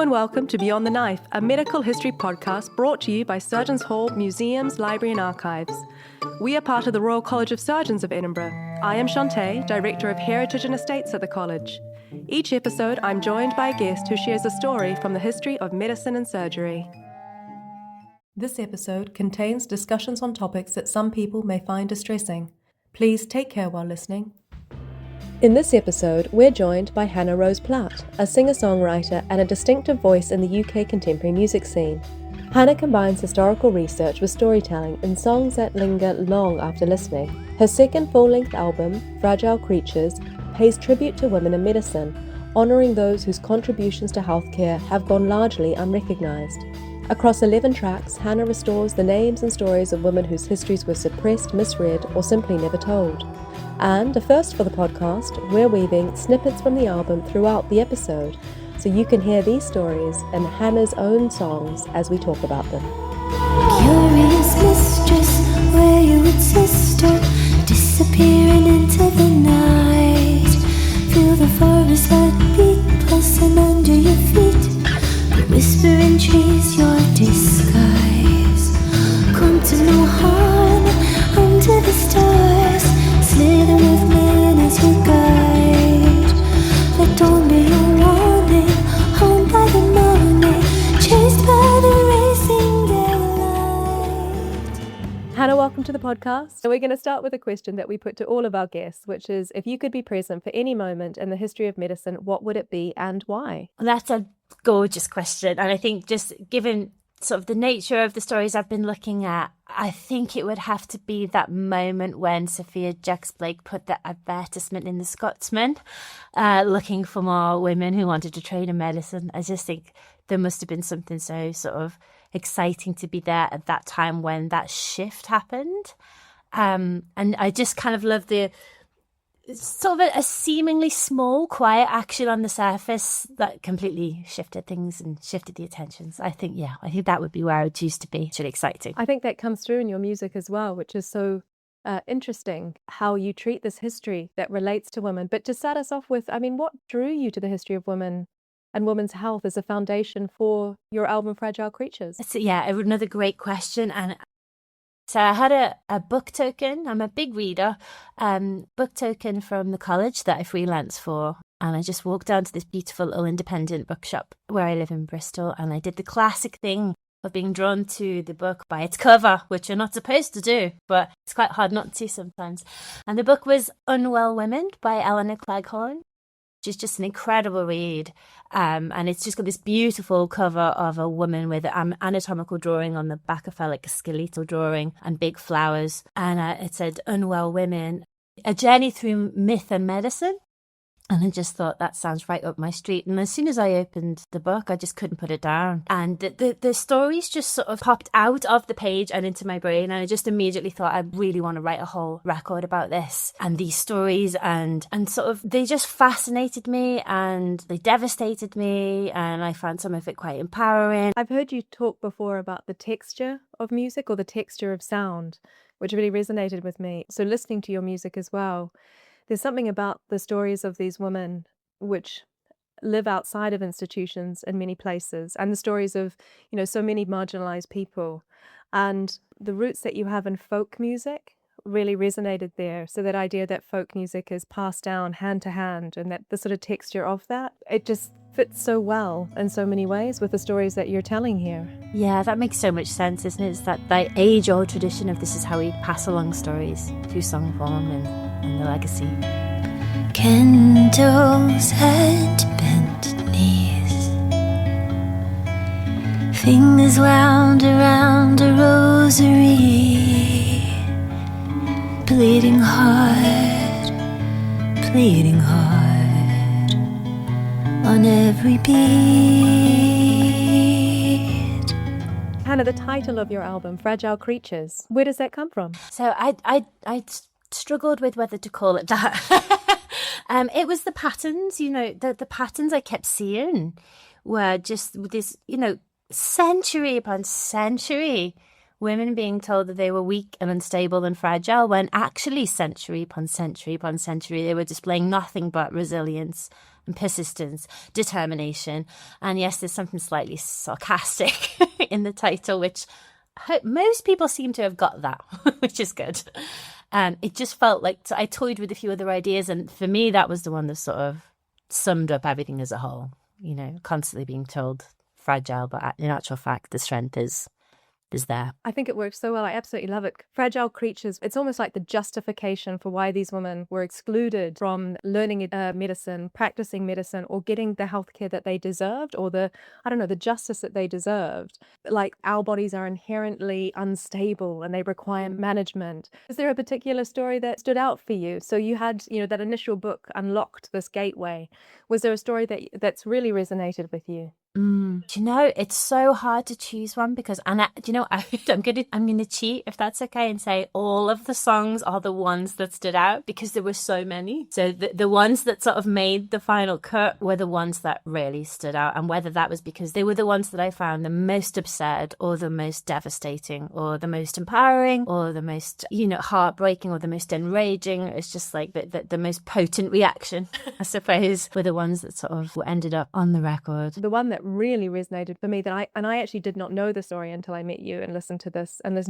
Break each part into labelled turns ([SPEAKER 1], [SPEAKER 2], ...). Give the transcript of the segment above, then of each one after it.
[SPEAKER 1] and welcome to Beyond the Knife, a medical history podcast brought to you by Surgeons Hall, Museums, Library and Archives. We are part of the Royal College of Surgeons of Edinburgh. I am Chanté, Director of Heritage and Estates at the college. Each episode, I'm joined by a guest who shares a story from the history of medicine and surgery. This episode contains discussions on topics that some people may find distressing. Please take care while listening. In this episode, we're joined by Hannah Rose Platt, a singer-songwriter and a distinctive voice in the UK contemporary music scene. Hannah combines historical research with storytelling in songs that linger long after listening. Her second full-length album, Fragile Creatures, pays tribute to women in medicine, honouring those whose contributions to healthcare have gone largely unrecognised. Across 11 tracks, Hannah restores the names and stories of women whose histories were suppressed, misread, or simply never told. And a first for the podcast, we're weaving snippets from the album throughout the episode, so you can hear these stories and Hannah's own songs as we talk about them.
[SPEAKER 2] Curious mistress, where you with sister, disappearing into the night. Feel the forest heartbeat pulsing under your feet. The whispering trees, your disguise. Come to no harm under the stars. Slither with men as your guide. Let dawn be your warning. Home by the morning, chased by the racing daylight.
[SPEAKER 1] Hannah, welcome to the podcast. So we're going to start with a question that we put to all of our guests, which is, if you could be present for any moment in the history of medicine, what would it be and why?
[SPEAKER 3] That's a gorgeous question. And I think just given sort of the nature of the stories I've been looking at, I think it would have to be that moment when Sophia Jex-Blake put that advertisement in the Scotsman, looking for more women who wanted to train in medicine. I just think there must have been something so sort of exciting to be there at that time when that shift happened. And I just kind of love the sort of a seemingly small, quiet action on the surface that completely shifted things and shifted the attentions. I think that would be where I would choose to be. It's really exciting.
[SPEAKER 1] I think that comes through in your music as well, which is so interesting, how you treat this history that relates to women. But to start us off with, I mean, what drew you to the history of women and women's health as a foundation for your album, Fragile Creatures?
[SPEAKER 3] So, another great question. And so I had a book token. I'm a big reader. Book token from the college that I freelance for. And I just walked down to this beautiful little independent bookshop where I live in Bristol. And I did the classic thing of being drawn to the book by its cover, which you're not supposed to do, but it's quite hard not to sometimes. And the book was Unwell Women by Eleanor Cleghorn, which is just an incredible read. And it's just got this beautiful cover of a woman with an anatomical drawing on the back of her, like a skeletal drawing, and big flowers. And it said, Unwell Women, a journey through myth and medicine. And I just thought, that sounds right up my street. And as soon as I opened the book, I just couldn't put it down. And the stories just sort of popped out of the page and into my brain. And I just immediately thought, I really want to write a whole record about this and these stories. And sort of, they just fascinated me and they devastated me. And I found some of it quite empowering.
[SPEAKER 1] I've heard you talk before about the texture of music or the texture of sound, which really resonated with me. So listening to your music as well, there's something about the stories of these women which live outside of institutions in many places, and the stories of, so many marginalized people. And the roots that you have in folk music really resonated there. So that idea that folk music is passed down hand to hand, and that the sort of texture of that, it just fits so well in so many ways with the stories that you're telling here.
[SPEAKER 3] Yeah, that makes so much sense, isn't it? It's that age-old tradition of this is how we pass along stories through song form and the legacy.
[SPEAKER 2] Candles at bent knees, fingers wound around a rosary, bleeding hard on every beat.
[SPEAKER 1] Hannah, the title of your album, Fragile Creatures, where does that come from?
[SPEAKER 3] So I struggled with whether to call it that. It was the patterns, the patterns I kept seeing were just this, century upon century, women being told that they were weak and unstable and fragile, when actually century upon century upon century, they were displaying nothing but resilience and persistence, determination. And yes, there's something slightly sarcastic in the title, which most people seem to have got that, which is good. It just felt like I toyed with a few other ideas, and for me, that was the one that sort of summed up everything as a whole. You know, constantly being told fragile, but in actual fact, the strength is there.
[SPEAKER 1] I think it works so well. I absolutely love it. Fragile creatures, it's almost like the justification for why these women were excluded from learning medicine, practicing medicine, or getting the healthcare that they deserved, or the justice that they deserved. Like, our bodies are inherently unstable and they require management. Is there a particular story that stood out for you? So you had, that initial book unlocked this gateway. Was there a story that's really resonated with you?
[SPEAKER 3] Do you know, it's so hard to choose one because, I'm gonna cheat if that's okay and say all of the songs are the ones that stood out because there were so many. So the ones that sort of made the final cut were the ones that really stood out, and whether that was because they were the ones that I found the most absurd or the most devastating or the most empowering or the most, heartbreaking or the most enraging. It's just like the most potent reaction, I suppose, were the ones that sort of ended up on the record.
[SPEAKER 1] The one that really resonated for me I actually did not know the story until I met you and listened to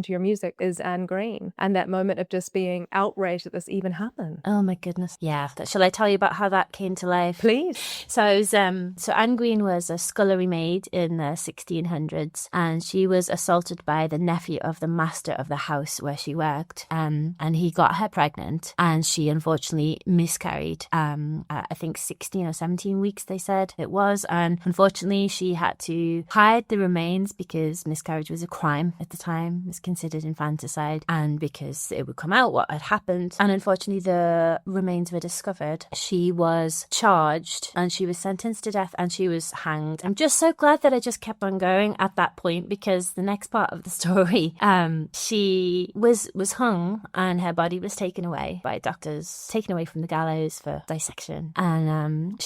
[SPEAKER 1] your music is Anne Green, and that moment of just being outraged that this even happened.
[SPEAKER 3] Oh my goodness. Yeah. Shall I tell you about how that came to life?
[SPEAKER 1] Please.
[SPEAKER 3] So Anne Green was a scullery maid in the 1600s, and she was assaulted by the nephew of the master of the house where she worked, and he got her pregnant, and she unfortunately miscarried. I think 16 or 17 weeks they said it was, and unfortunately she had to hide the remains because miscarriage was a crime at the time. It was considered infanticide, and because it would come out what had happened. And unfortunately the remains were discovered. She was charged and she was sentenced to death and she was hanged. I'm just so glad that I just kept on going at that point, because the next part of the story, she was hung and her body was taken away by doctors, taken away from the gallows for dissection. And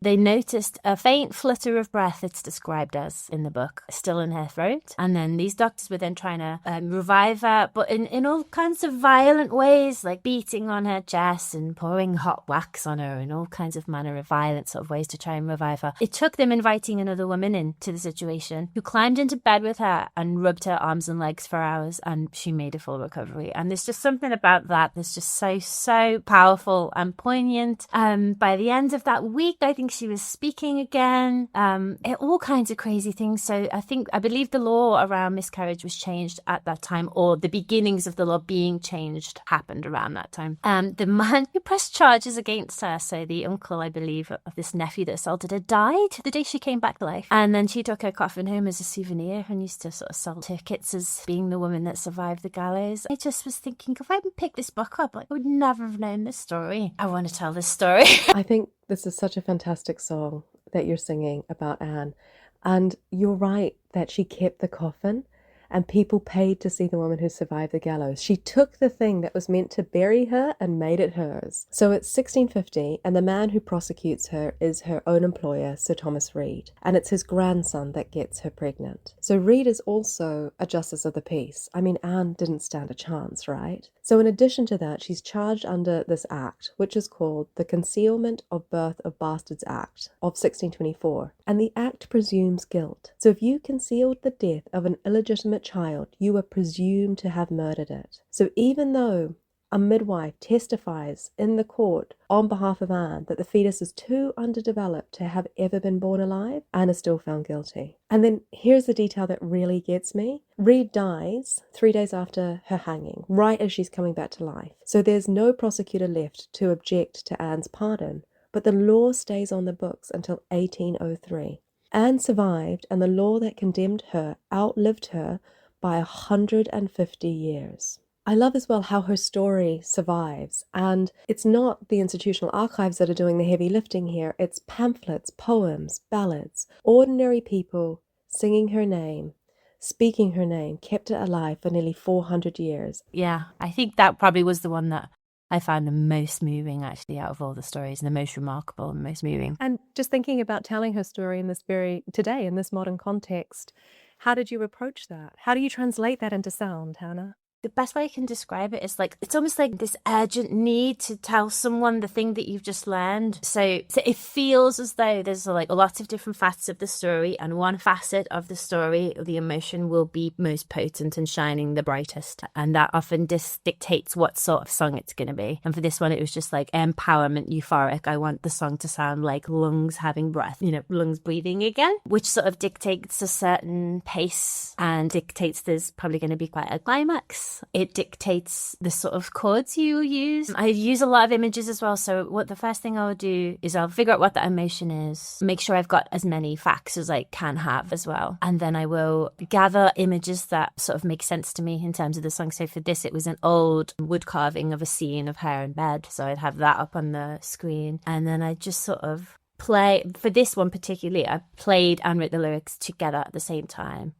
[SPEAKER 3] they noticed a faint flutter of breath, it's described as in the book, still in her throat. And then these doctors were then trying to revive her, but in all kinds of violent ways, like beating on her chest and pouring hot wax on her and all kinds of manner of violent sort of ways to try and revive her. It took them inviting another woman into the situation who climbed into bed with her and rubbed her arms and legs for hours, and she made a full recovery. And there's just something about that that's just so powerful and poignant. By the end of that week, I think she was speaking again. All kinds of crazy things. So I believe the law around miscarriage was changed at that time, or the beginnings of the law being changed happened around that time. The man who pressed charges against her, so the uncle, I believe, of this nephew that assaulted her, died the day she came back to life. And then she took her coffin home as a souvenir and used to sort of sell tickets as being the woman that survived the gallows. I just was thinking, if I hadn't picked this book up, I would never have known this story. I want to tell this story.
[SPEAKER 1] I think this is such a fantastic song that you're singing about Anne. And you're right that she kept the coffin and people paid to see the woman who survived the gallows. She took the thing that was meant to bury her and made it hers. So it's 1650 and the man who prosecutes her is her own employer, Sir Thomas Reed. And it's his grandson that gets her pregnant. So Reed is also a justice of the peace. I mean, Anne didn't stand a chance, right? So in addition to that, she's charged under this act, which is called the Concealment of Birth of Bastards Act of 1624. And the act presumes guilt. So if you concealed the death of an illegitimate child, you were presumed to have murdered it. So even though a midwife testifies in the court on behalf of Anne that the fetus is too underdeveloped to have ever been born alive, Anne is still found guilty. And then here's the detail that really gets me. Reed dies 3 days after her hanging, right as she's coming back to life. So there's no prosecutor left to object to Anne's pardon, but the law stays on the books until 1803. Anne survived, and the law that condemned her outlived her by 150 years. I love as well how her story survives, and it's not the institutional archives that are doing the heavy lifting here. It's pamphlets, poems, ballads, ordinary people singing her name, speaking her name, kept it alive for nearly 400 years.
[SPEAKER 3] Yeah, I think that probably was the one that I found the most moving, actually, out of all the stories, and the most remarkable and most moving.
[SPEAKER 1] And just thinking about telling her story in this modern context, how did you approach that? How do you translate that into sound, Hannah?
[SPEAKER 3] the best way I can describe it is like, it's almost like this urgent need to tell someone the thing that you've just learned. So it feels as though there's like a lot of different facets of the story, and one facet of the story, the emotion, will be most potent and shining the brightest. And that often dictates what sort of song it's going to be. And for this one, it was just like empowerment, euphoric. I want the song to sound like lungs having breath, lungs breathing again, which sort of dictates a certain pace and dictates there's probably going to be quite a climax. It dictates the sort of chords you use. I use a lot of images as well. So what the first thing I'll do is I'll figure out what the emotion is, make sure I've got as many facts as I can have as well. And then I will gather images that sort of make sense to me in terms of the song. So for this, it was an old wood carving of a scene of her in bed. So I'd have that up on the screen. And then I just sort of play, for this one particularly, I played and wrote the lyrics together at the same time.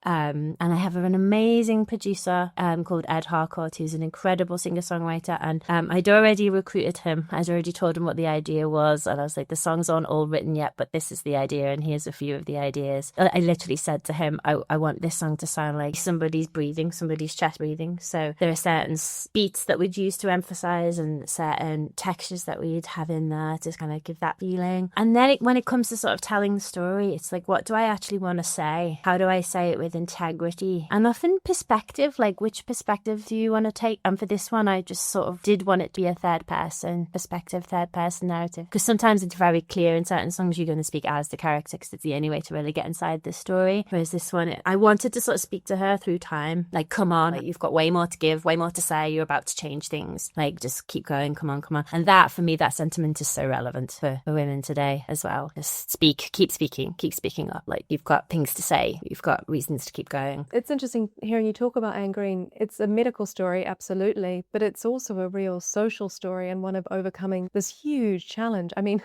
[SPEAKER 3] And I have an amazing producer called Ed Harcourt, who's an incredible singer-songwriter. And I'd already recruited him. I'd already told him what the idea was. And I was like, the songs aren't all written yet, but this is the idea. And here's a few of the ideas. I literally said to him, I want this song to sound like somebody's breathing, somebody's chest breathing. So there are certain beats that we'd use to emphasize and certain textures that we'd have in there to kind of give that feeling. And then when it comes to sort of telling the story, it's like, what do I actually want to say? How do I say it with integrity? And often perspective, like which perspective do you want to take? And for this one, I just sort of did want it to be a third person perspective, third person narrative, because sometimes it's very clear in certain songs you're going to speak as the character because it's the only way to really get inside the story. Whereas this one, I wanted to sort of speak to her through time, like, come on, like, you've got way more to give, way more to say, you're about to change things, like, just keep going, come on. And that, for me, that sentiment is so relevant for women today as well. Just keep speaking up, like, you've got things to say, you've got reasons to keep going.
[SPEAKER 1] It's interesting hearing you talk about Anne Green. It's a medical story, absolutely, but it's also a real social story and one of overcoming this huge challenge. I mean,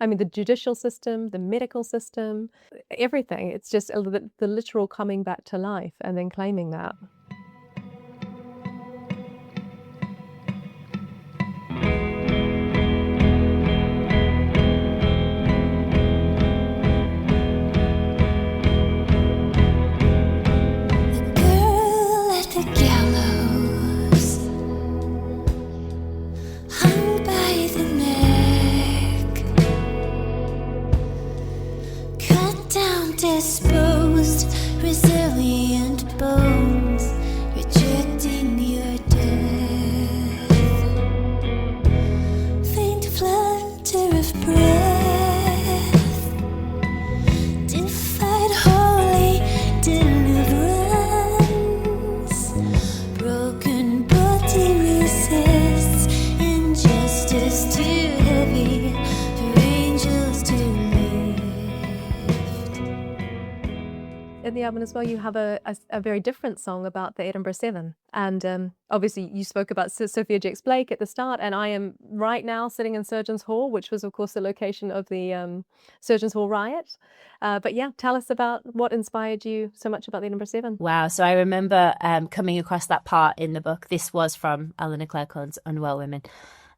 [SPEAKER 1] the judicial system, the medical system, everything. It's just the literal coming back to life and then claiming that.
[SPEAKER 2] Disposed, resilient bones, rejecting your death. Faint flutter of breath, defied holy deliverance. Broken body resists, injustice too heavy for angels to lift.
[SPEAKER 1] In the album as well, you have a very different song about the Edinburgh Seven. And obviously you spoke about Sophia Jex-Blake at the start, and I am right now sitting in Surgeons Hall, which was of course the location of the Surgeons Hall riot. But yeah, tell us about what inspired you so much about the Edinburgh Seven.
[SPEAKER 3] Wow, so I remember coming across that part in the book. This was from Eleanor Clare Cohen's Unwell Women,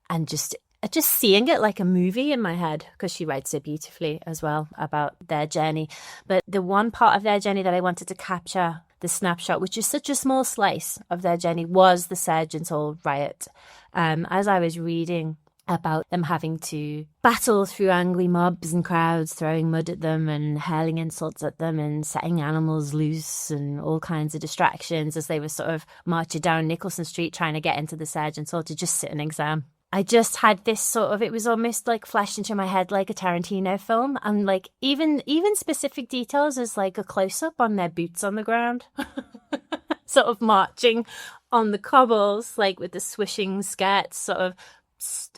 [SPEAKER 3] and just seeing it like a movie in my head, because she writes so beautifully as well about their journey. But the one part of their journey that I wanted to capture, the snapshot, which is such a small slice of their journey, was the Surgeons Hall riot. As I was reading about them having to battle through angry mobs and crowds throwing mud at them and hurling insults at them and setting animals loose and all kinds of distractions as they were sort of marching down Nicholson Street trying to get into the Surgeons Hall to just sit an exam. I just had this sort of, it was almost like flashed into my head like a Tarantino film, and like even specific details as like a close-up on their boots on the ground, sort of marching on the cobbles, like with the swishing skirts, sort of,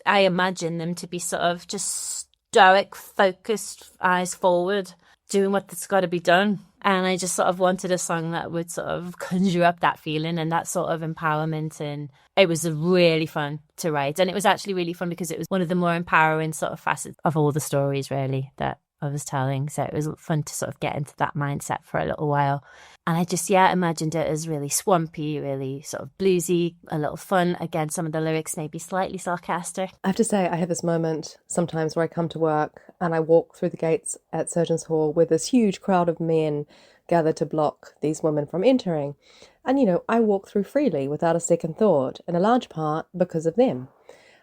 [SPEAKER 3] I imagine them to be sort of just stoic, focused, eyes forward, doing what's got to be done. And I just sort of wanted a song that would sort of conjure up that feeling and that sort of empowerment. And it was really fun to write. And it was actually really fun because it was one of the more empowering sort of facets of all the stories, really, that I was telling. So it was fun to sort of get into that mindset for a little while. And I just, imagined it as really swampy, really sort of bluesy, a little fun. Again, some of the lyrics may be slightly sarcastic.
[SPEAKER 1] I have to say, I have this moment sometimes where I come to work and I walk through the gates at Surgeons Hall with this huge crowd of men gathered to block these women from entering. And, I walk through freely without a second thought, in a large part because of them.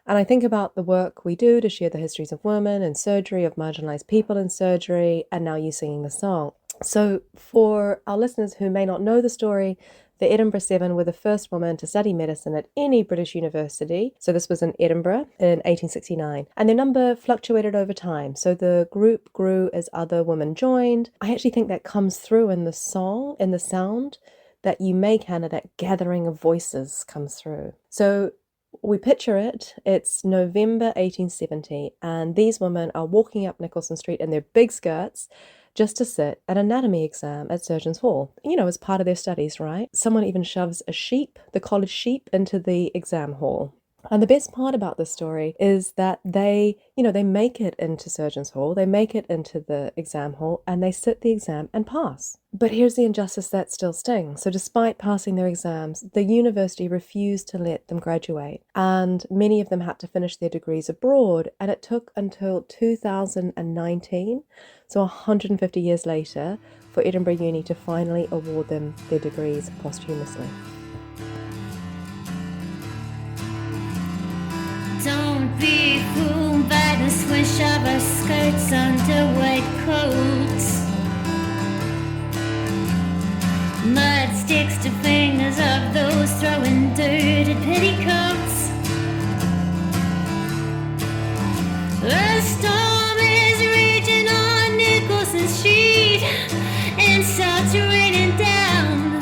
[SPEAKER 1] And I think about the work we do to share the histories of women in surgery, of marginalised people in surgery, and now you singing the song. So for our listeners who may not know the story, the Edinburgh Seven were the first women to study medicine at any British university. So this was in Edinburgh in 1869. And their number fluctuated over time. So the group grew as other women joined. I actually think that comes through in the song, in the sound that you make, Hannah, that gathering of voices comes through. So we picture it, it's November 1870, and these women are walking up Nicholson Street in their big skirts just to sit an anatomy exam at Surgeons' Hall, as part of their studies, right? Someone even shoves a sheep, the college sheep, into the exam hall. And the best part about this story is that they make it into Surgeons' Hall, they make it into the exam hall, and they sit the exam and pass. But here's the injustice that still stings. So despite passing their exams, the university refused to let them graduate. And many of them had to finish their degrees abroad. And it took until 2019, so 150 years later, for Edinburgh Uni to finally award them their degrees posthumously.
[SPEAKER 2] Don't be fooled by the swish of our skirts under white coats. Mud sticks to fingers of those throwing dirt at petticoats. The storm is raging on Nicholson Street, and salt's raining down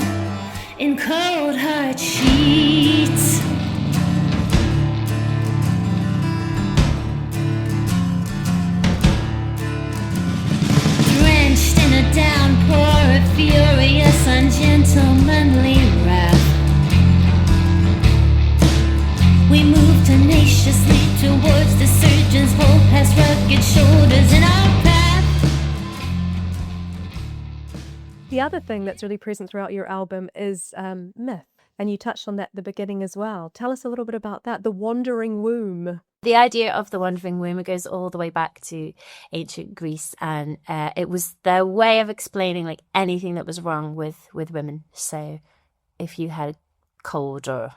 [SPEAKER 2] in cold hard sheets. Downpour of furious, ungentlemanly wrath. We move tenaciously towards the surgeon's hole, past rugged shoulders in our path.
[SPEAKER 1] The other thing that's really present throughout your album is myth. And you touched on that at the beginning as well. Tell us a little bit about that, the wandering womb.
[SPEAKER 3] The idea of the wandering womb goes all the way back to ancient Greece, and it was their way of explaining anything that was wrong with women. So if you had a cold or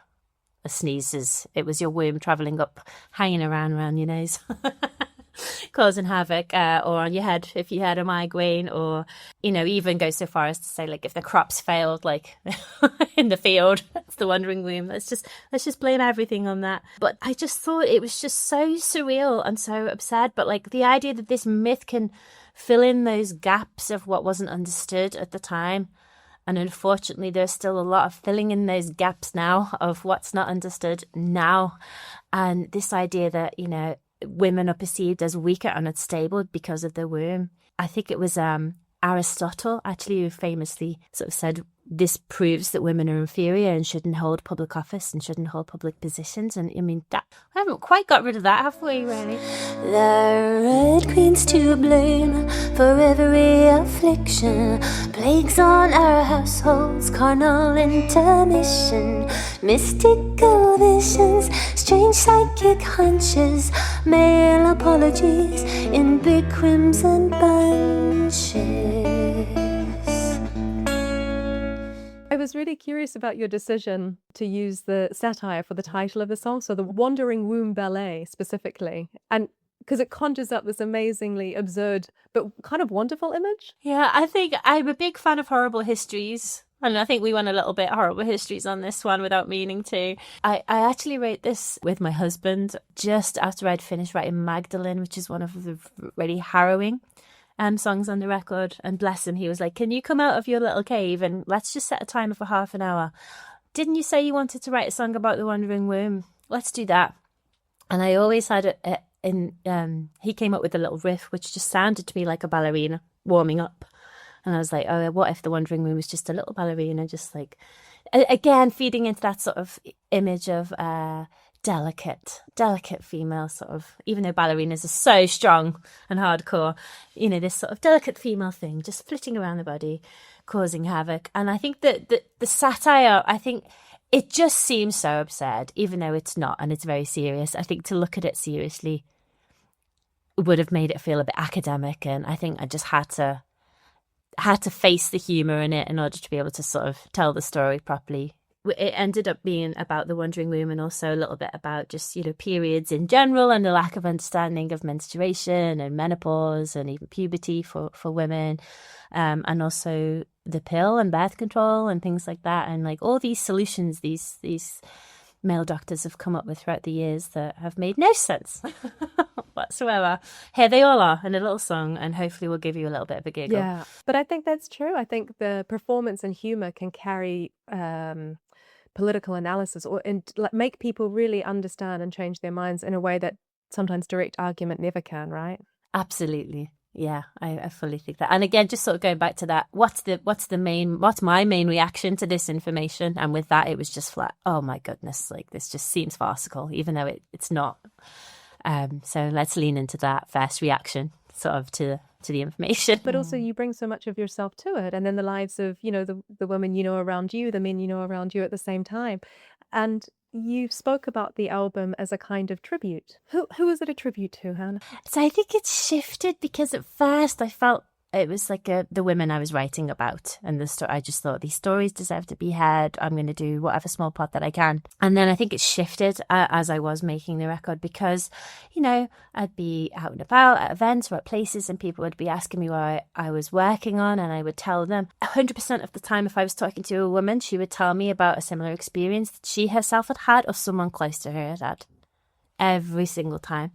[SPEAKER 3] a sneezes, it was your womb travelling up, hanging around your nose, causing havoc, or on your head if you had a migraine, or even go so far as to say if the crops failed in the field, it's the wandering womb. Let's just blame everything on that. But I just thought it was just so surreal and so absurd. But the idea that this myth can fill in those gaps of what wasn't understood at the time, and unfortunately there's still a lot of filling in those gaps now of what's not understood now. And this idea that women are perceived as weaker and unstable because of their womb. I think it was Aristotle actually who famously sort of said this proves that women are inferior and shouldn't hold public office and shouldn't hold public positions. And I mean, that we haven't quite got rid of that, have we, really?
[SPEAKER 2] The red queen's to blame for every affliction, plagues on our households, carnal intermission, mystical visions, strange psychic hunches, male apologies in big crimson bunches.
[SPEAKER 1] I was really curious about your decision to use the satire for the title of the song, so the Wandering Womb Ballet specifically, and because it conjures up this amazingly absurd but kind of wonderful image.
[SPEAKER 3] Yeah, I think I'm a big fan of horrible histories. And I think we went a little bit horrible histories on this one without meaning to. I actually wrote this with my husband just after I'd finished writing Magdalene, which is one of the really harrowing songs on the record. And bless him, he was like, can you come out of your little cave and let's just set a timer for half an hour? Didn't you say you wanted to write a song about the wandering womb? Let's do that. And I always had it he came up with a little riff, which just sounded to me like a ballerina warming up. And I was like, oh, what if the wandering womb was just a little ballerina, just again, feeding into that sort of image of delicate female sort of, even though ballerinas are so strong and hardcore, this sort of delicate female thing, just flitting around the body, causing havoc. And I think that the satire, I think it just seems so absurd, even though it's not, and it's very serious. I think to look at it seriously would have made it feel a bit academic. And I think I just had to had to face the humour in it in order to be able to sort of tell the story properly. It ended up being about the Wandering Womb and also a little bit about just, periods in general and the lack of understanding of menstruation and menopause and even puberty for women, and also the pill and birth control and things like that. And like all these solutions, these male doctors have come up with throughout the years that have made no sense whatsoever. Here they all are in a little song, and hopefully we'll give you a little bit of a giggle.
[SPEAKER 1] Yeah, but I think that's true. I think the performance and humour can carry political analysis and make people really understand and change their minds in a way that sometimes direct argument never can, right?
[SPEAKER 3] Absolutely. Yeah, I fully think that. And again, just sort of going back to that, what's my main reaction to this information? And with that, it was just flat, oh my goodness, like this just seems farcical, even though it's not. So let's lean into that first reaction sort of to the information.
[SPEAKER 1] But also you bring so much of yourself to it, and then the lives of, the women around you, the men around you at the same time. And you spoke about the album as a kind of tribute. Who is it a tribute to, Hannah?
[SPEAKER 3] So I think it's shifted, because at first I felt it was like the women I was writing about, and I just thought these stories deserve to be heard. I'm going to do whatever small part that I can. And then I think it shifted as I was making the record, because, I'd be out and about at events or at places, and people would be asking me what I was working on, and I would tell them 100% of the time, if I was talking to a woman, she would tell me about a similar experience that she herself had had or someone close to her had had. Every single time.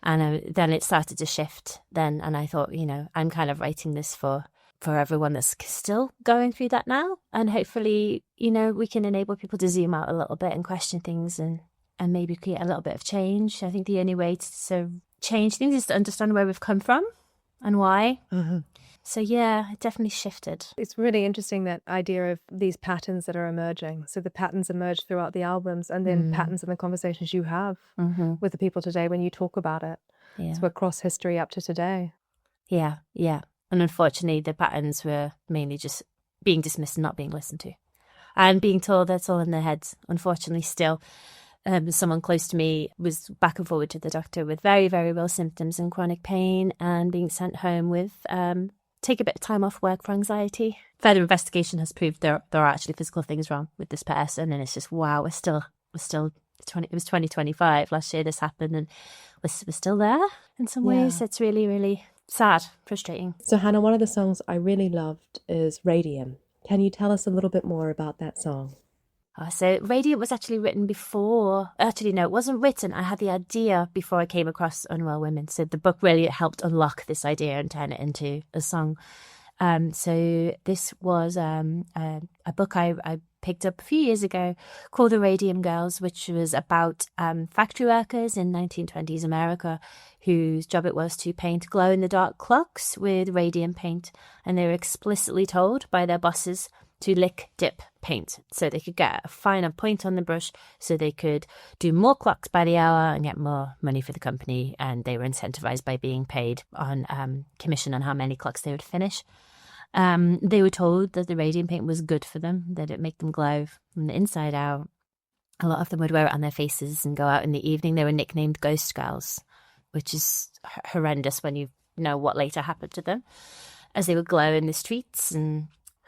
[SPEAKER 3] And then it started to shift then, and I thought, I'm kind of writing this for everyone that's still going through that now, and hopefully, we can enable people to zoom out a little bit and question things and maybe create a little bit of change. I think the only way to change things is to understand where we've come from and why. Mm-hmm. So yeah, it definitely shifted.
[SPEAKER 1] It's really interesting, that idea of these patterns that are emerging. So the patterns emerge throughout the albums, and then patterns in the conversations you have with the people today when you talk about it. Yeah. So across history up to today.
[SPEAKER 3] Yeah. And unfortunately, the patterns were mainly just being dismissed and not being listened to. And being told that's all in their heads, unfortunately, still. Someone close to me was back and forward to the doctor with very, very real symptoms and chronic pain, and being sent home with take a bit of time off work for anxiety. Further investigation has proved there are actually physical things wrong with this person, and it's just, wow, it was 2025 last year this happened, and we're still there in some ways. It's really, really sad, frustrating.
[SPEAKER 1] So Hannah, one of the songs I really loved is Radium. Can you tell us a little bit more about that song?
[SPEAKER 3] So Radiant was actually written before. Actually, no, it wasn't written. I had the idea before I came across Unwell Women. So the book really helped unlock this idea and turn it into a song. So this was a book I picked up a few years ago called The Radium Girls, which was about factory workers in 1920s America whose job it was to paint glow-in-the-dark clocks with radium paint. And they were explicitly told by their bosses to lick, dip, paint, so they could get a finer point on the brush, so they could do more clocks by the hour and get more money for the company. And they were incentivized by being paid on commission on how many clocks they would finish. They were told that the radium paint was good for them, that it made them glow from the inside out. A lot of them would wear it on their faces and go out in the evening. They were nicknamed ghost girls, which is horrendous when you know what later happened to them, as they would glow in the streets.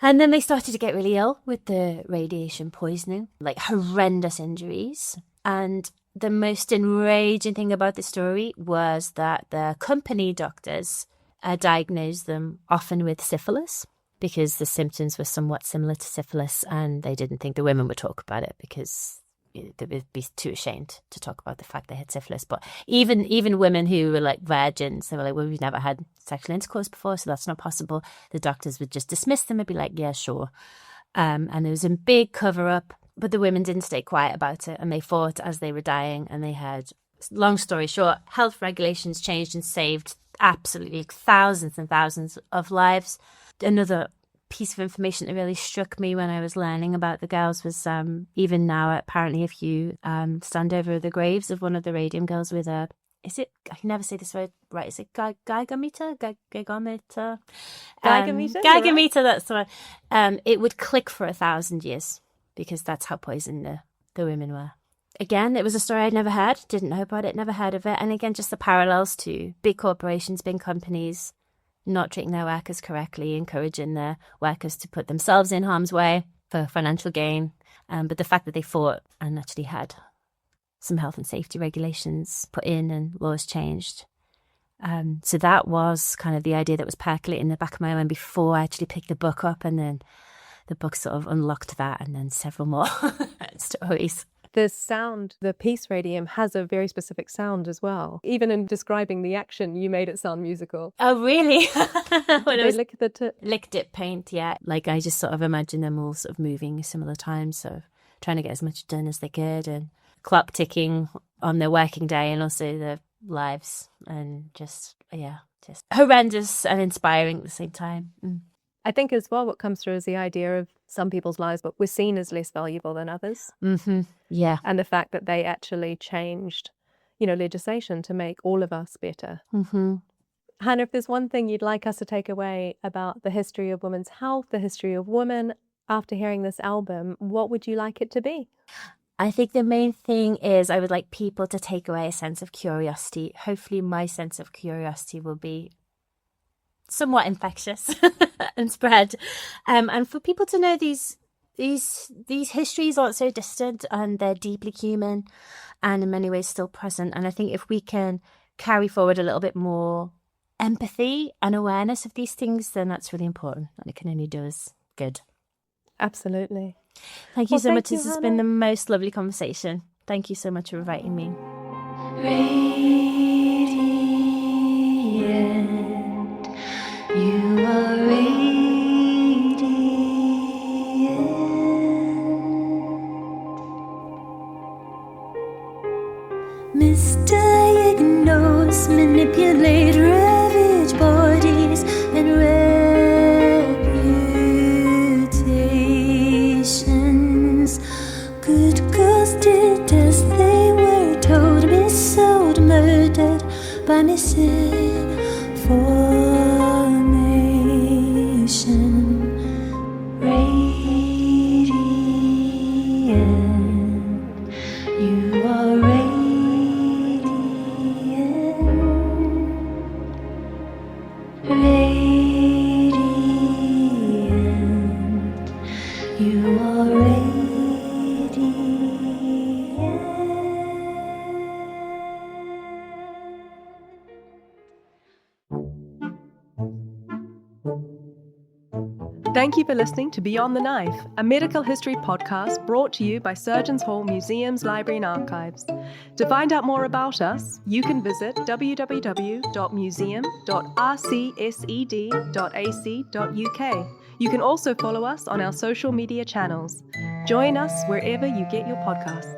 [SPEAKER 3] And then they started to get really ill with the radiation poisoning, like horrendous injuries. And the most enraging thing about the story was that the company doctors diagnosed them often with syphilis, because the symptoms were somewhat similar to syphilis, and they didn't think the women would talk about it because they would be too ashamed to talk about the fact they had syphilis. But even women who were like virgins, they were like, well, we've never had sexual intercourse before, so that's not possible. The doctors would just dismiss them and be like, yeah, sure. And there was a big cover up, but the women didn't stay quiet about it, and they fought as they were dying. And they had, long story short, health regulations changed and saved absolutely thousands and thousands of lives. Another piece of information that really struck me when I was learning about the girls was even now, apparently, if you stand over the graves of one of the radium girls with a, is it, I can never say this word right, is it Geigermeter? Geigermeter? Geigermeter, that's the one. It would click for 1,000 years, because that's how poisoned the women were. Again, it was a story I'd never heard, didn't know about it, never heard of it. And again, just the parallels to big corporations, big companies, not treating their workers correctly, encouraging their workers to put themselves in harm's way for financial gain. But the fact that they fought and actually had some health and safety regulations put in and laws changed. So that was kind of the idea that was percolating in the back of my mind before I actually picked the book up, and then the book sort of unlocked that, and then several more stories.
[SPEAKER 1] The sound, the peace radium has a very specific sound as well. Even in describing the action, you made it sound musical.
[SPEAKER 3] Oh, really? When
[SPEAKER 1] they lick the
[SPEAKER 3] lick, dip, paint, yeah. Like I just sort of imagine them all sort of moving at similar times, so trying to get as much done as they could, and clock ticking on their working day and also their lives, and just horrendous and inspiring at the same time.
[SPEAKER 1] I think as well what comes through is the idea of some people's lives, but we're seen as less valuable than others.
[SPEAKER 3] Mm-hmm. Yeah.
[SPEAKER 1] And the fact that they actually changed, legislation to make all of us better.
[SPEAKER 3] Mm-hmm.
[SPEAKER 1] Hannah, if there's one thing you'd like us to take away about the history of women's health, the history of women, after hearing this album, what would you like it to be?
[SPEAKER 3] I think the main thing is I would like people to take away a sense of curiosity. Hopefully my sense of curiosity will be somewhat infectious and spread. And for people to know these histories aren't so distant, and they're deeply human and in many ways still present. And I think if we can carry forward a little bit more empathy and awareness of these things, then that's really important, and it can only do us good.
[SPEAKER 1] Absolutely.
[SPEAKER 3] Thank you so much.
[SPEAKER 1] You,
[SPEAKER 3] this has
[SPEAKER 1] Hannah.
[SPEAKER 3] been the most lovely conversation. Thank you so much for inviting me.
[SPEAKER 2] Radiant, you are radiant. Misdiagnose, manipulate, ravage bodies and reputations. Good girls did as they were told, missold, murdered by misinformation. Radiant, you are radiant. Radiant, you are radiant.
[SPEAKER 1] Thank you for listening to Beyond the Knife, a medical history podcast brought to you by Surgeons Hall Museums, Library and Archives. To find out more about us, you can visit www.museum.rcsed.ac.uk. You can also follow us on our social media channels. Join us wherever you get your podcasts.